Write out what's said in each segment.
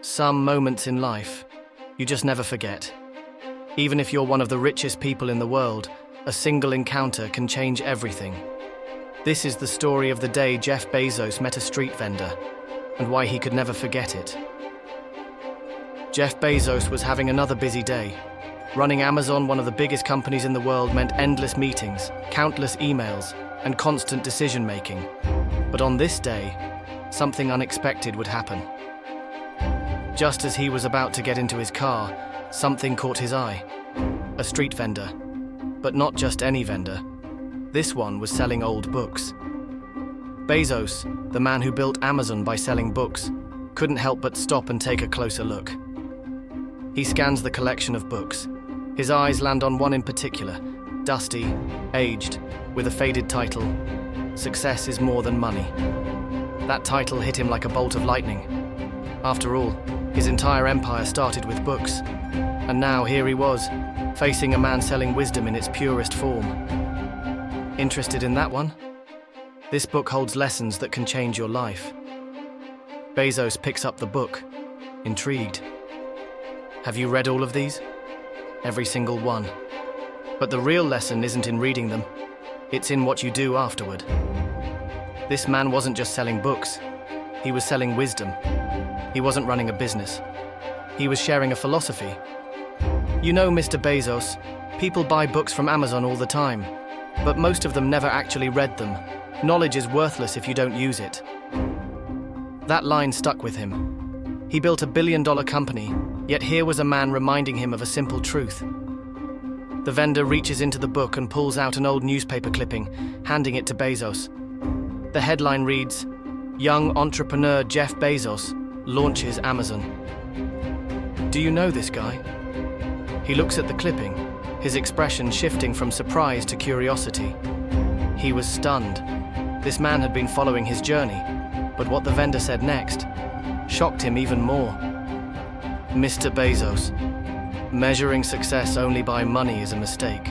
Some moments in life, you just never forget. Even if you're one of the richest people in the world, a single encounter can change everything. This is the story of the day Jeff Bezos met a street vendor, and why he could never forget it. Jeff Bezos was having another busy day. Running Amazon, one of the biggest companies in the world, meant endless meetings, countless emails, and constant decision-making. But on this day, something unexpected would happen. Just as he was about to get into his car, something caught his eye. A street vendor. But not just any vendor. This one was selling old books. Bezos, the man who built Amazon by selling books, couldn't help but stop and take a closer look. He scans the collection of books. His eyes land on one in particular, dusty, aged, with a faded title, "Success is More Than Money." That title hit him like a bolt of lightning. After all, his entire empire started with books. And now here he was, facing a man selling wisdom in its purest form. Interested in that one? This book holds lessons that can change your life. Bezos picks up the book, intrigued. Have you read all of these? Every single one. But the real lesson isn't in reading them. It's in what you do afterward. This man wasn't just selling books. He was selling wisdom. He wasn't running a business. He was sharing a philosophy. You know, Mr. Bezos, people buy books from Amazon all the time, but most of them never actually read them. Knowledge is worthless if you don't use it. That line stuck with him. He built a billion-dollar company, yet here was a man reminding him of a simple truth. The vendor reaches into the book and pulls out an old newspaper clipping, handing it to Bezos. The headline reads, "Young entrepreneur Jeff Bezos launches Amazon." Do you know this guy? He looks at the clipping, his expression shifting from surprise to curiosity. He was stunned. This man had been following his journey, but what the vendor said next shocked him even more. "Mr. Bezos, measuring success only by money is a mistake.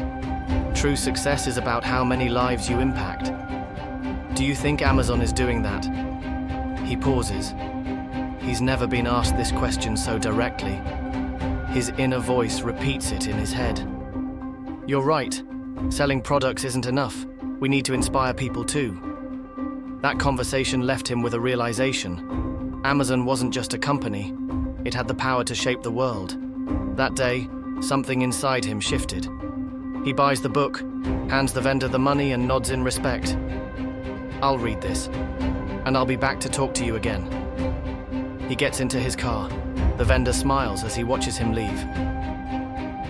True success is about how many lives you impact. Do you think Amazon is doing that?" He pauses. He's never been asked this question so directly. His inner voice repeats it in his head. "You're right. Selling products isn't enough. We need to inspire people too." That conversation left him with a realization. Amazon wasn't just a company. It had the power to shape the world. That day, something inside him shifted. He buys the book, hands the vendor the money, and nods in respect. "I'll read this, and I'll be back to talk to you again." He gets into his car. The vendor smiles as he watches him leave.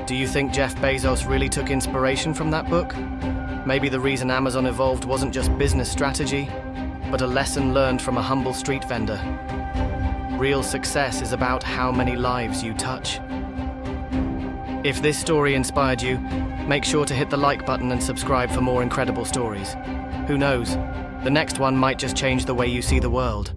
Do you think Jeff Bezos really took inspiration from that book? Maybe the reason Amazon evolved wasn't just business strategy, but a lesson learned from a humble street vendor. Real success is about how many lives you touch. If this story inspired you, make sure to hit the like button and subscribe for more incredible stories. Who knows, the next one might just change the way you see the world.